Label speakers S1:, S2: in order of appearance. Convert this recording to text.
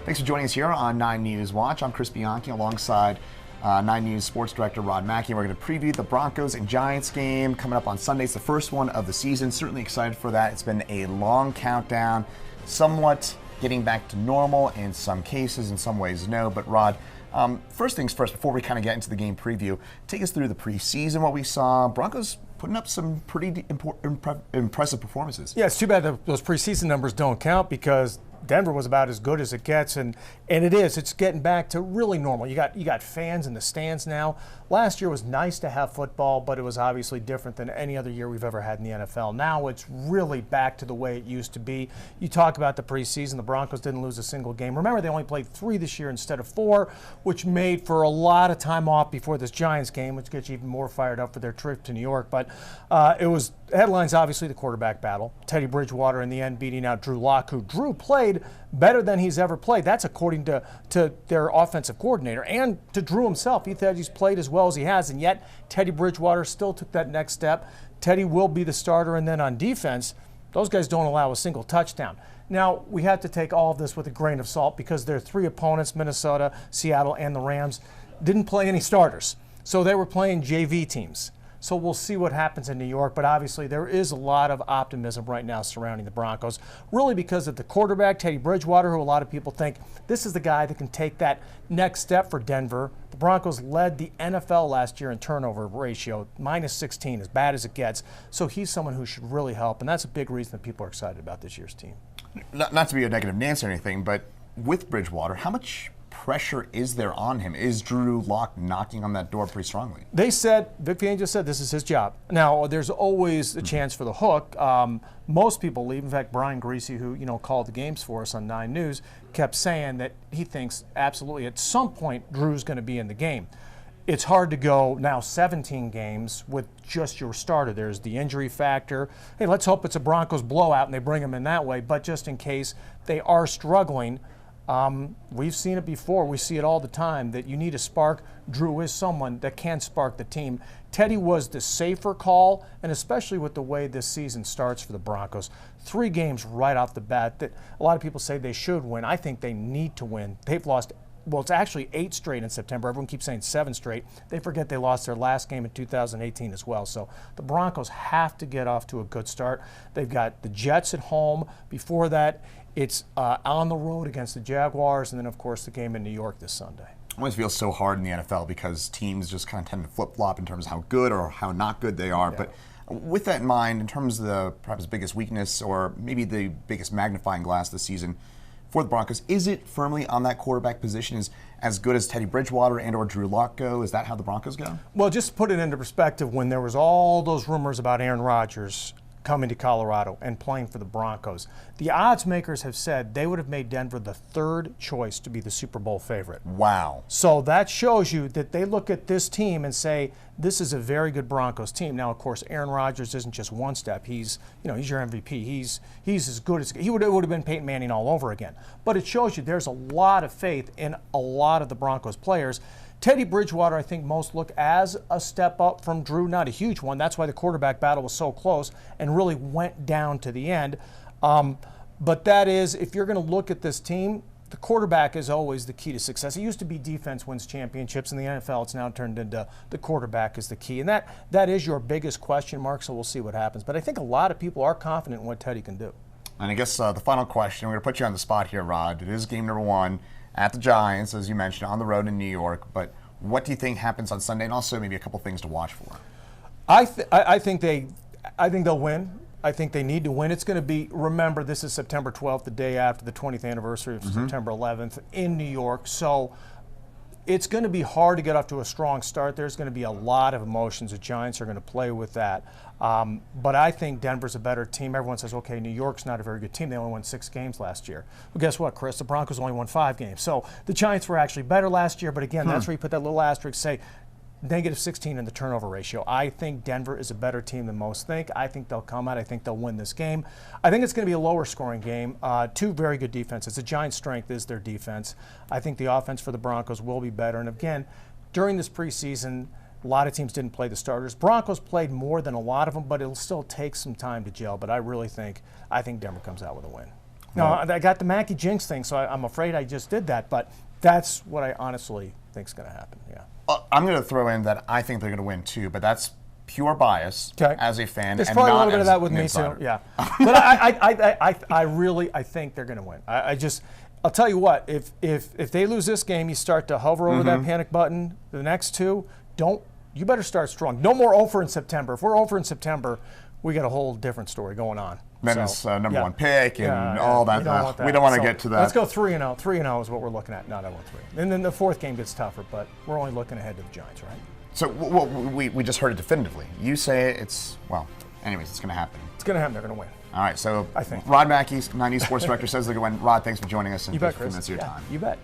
S1: Thanks for joining us here on 9 News Watch. I'm Chris Bianchi alongside 9 News Sports Director Rod Mackey. We're going to preview the Broncos and Giants game coming up on Sunday. It's the first one of the season. Certainly excited for that. It's been a long countdown, somewhat getting back to normal in some cases, in some ways no. But Rod, first things first, before we kind of get into the game preview, take us through the preseason, what we saw. Broncos putting up some pretty impressive performances.
S2: Yeah, it's too bad that those preseason numbers don't count because Denver was about as good as it gets, and it is. It's getting back to really normal. You got fans in the stands now. Last year was nice to have football, but it was obviously different than any other year we've ever had in the NFL. Now it's really back to the way it used to be. You talk about the preseason. The Broncos didn't lose a single game. Remember, they only played 3 this year instead of 4, which made for a lot of time off before this Giants game, which gets you even more fired up for their trip to New York. But it was headlines, obviously, the quarterback battle. Teddy Bridgewater in the end beating out Drew Lock, who Drew played better than he's ever played. That's according to their offensive coordinator and to Drew himself. He thought he's played as well as he has, and yet Teddy Bridgewater still took that next step. Teddy will be the starter, and then on defense, those guys don't allow a single touchdown. Now, we have to take all of this with a grain of salt because their 3 opponents, Minnesota, Seattle, and the Rams, didn't play any starters. So they were playing JV teams. So we'll see what happens in New York, but obviously there is a lot of optimism right now surrounding the Broncos, really because of the quarterback, Teddy Bridgewater, who a lot of people think this is the guy that can take that next step for Denver. The Broncos led the NFL last year in turnover ratio, -16, as bad as it gets. So he's someone who should really help, and that's a big reason that people are excited about this year's team.
S1: Not to be a negative Nancy or anything, but with Bridgewater, how much pressure is there on him? Is Drew Lock knocking on that door pretty strongly?
S2: They said, Vic Fangio said this is his job. Now, there's always a chance for the hook. Most people believe, in fact, Brian Greasy, who called the games for us on 9 News, kept saying that he thinks absolutely at some point Drew's going to be in the game. It's hard to go now 17 games with just your starter. There's the injury factor. Hey, let's hope it's a Broncos blowout and they bring him in that way. But just in case they are struggling, we've seen it before. We see it all the time that you need a spark. Drew is someone that can spark the team. Teddy was the safer call, and especially with the way this season starts for the Broncos. 3 games right off the bat that a lot of people say they should win. I think they need to win. They've lost, well, it's actually 8 straight in September. Everyone keeps saying 7 straight. They forget they lost their last game in 2018 as well. So the Broncos have to get off to a good start. They've got the Jets at home. Before that, it's on the road against the Jaguars, and then, of course, the game in New York this Sunday.
S1: It always feels so hard in the NFL because teams just kind of tend to flip-flop in terms of how good or how not good they are. Yeah. But with that in mind, in terms of the perhaps biggest weakness or maybe the biggest magnifying glass this season for the Broncos, is it firmly on that quarterback position? Is as good as Teddy Bridgewater and or Drew Lock go? Is that how the Broncos go?
S2: Well, just to put it into perspective, when there was all those rumors about Aaron Rodgers coming to Colorado and playing for the Broncos, the odds makers have said they would have made Denver the 3rd choice to be the Super Bowl favorite.
S1: Wow.
S2: So that shows you that they look at this team and say, this is a very good Broncos team. Now, of course, Aaron Rodgers isn't just one step. He's your MVP. He's as good as it would have been Peyton Manning all over again. But it shows you there's a lot of faith in a lot of the Broncos players. Teddy Bridgewater, I think most look as a step up from Drew, not a huge one. That's why the quarterback battle was so close and really went down to the end. But that is, if you're going to look at this team, the quarterback is always the key to success. It used to be defense wins championships. In the NFL, it's now turned into the quarterback is the key. And that is your biggest question mark, so we'll see what happens. But I think a lot of people are confident in what Teddy can do.
S1: And I guess the final question, we're going to put you on the spot here, Rod. It is game number 1 at the Giants, as you mentioned, on the road in New York. But what do you think happens on Sunday, and also maybe a couple things to watch for?
S2: I think they'll win. I think they need to win. It's going to be, remember, this is September 12th, the day after the 20th anniversary of September 11th in New York. So it's going to be hard to get off to a strong start. There's going to be a lot of emotions. The Giants are going to play with that. But I think Denver's a better team. Everyone says, okay, New York's not a very good team. They only won 6 games last year. Well, guess what, Chris? The Broncos only won 5 games. So the Giants were actually better last year. But again, that's where you put that little asterisk, say, -16 in the turnover ratio. I think Denver is a better team than most think. I think they'll come out. I think they'll win this game. I think it's going to be a lower scoring game. 2 very good defenses. The Giants' strength is their defense. I think the offense for the Broncos will be better. And again, during this preseason, a lot of teams didn't play the starters. Broncos played more than a lot of them, but it'll still take some time to gel. But I think Denver comes out with a win. No, I got the Mackey jinx thing, so I'm afraid I just did that. But that's what I honestly think is going to happen. Yeah.
S1: I'm going to throw in that I think they're going to win too, but that's pure bias as a fan.
S2: There's
S1: and
S2: probably
S1: not
S2: a little bit of that with me
S1: insider.
S2: too. Yeah. But I think they're going to win. I'll tell you what. If they lose this game, you start to hover over that panic button. The next two, you better start strong. No more over in September. If we're over in September, we got a whole different story going on.
S1: Then it's number one pick and all that.
S2: We
S1: don't want to get to that.
S2: Let's go 3-0. 3-0 is what we're looking at, not 0-3. And then the fourth game gets tougher, but we're only looking ahead to the Giants, right?
S1: So we just heard it definitively. You say it's anyways, it's going to happen.
S2: It's going to happen. They're going to win.
S1: All right. So
S2: I think
S1: Rod Mackey, 90 Sports Director, says they're going to win. Rod, thanks for joining us and
S2: you bet,
S1: for a few minutes of your time.
S2: You bet.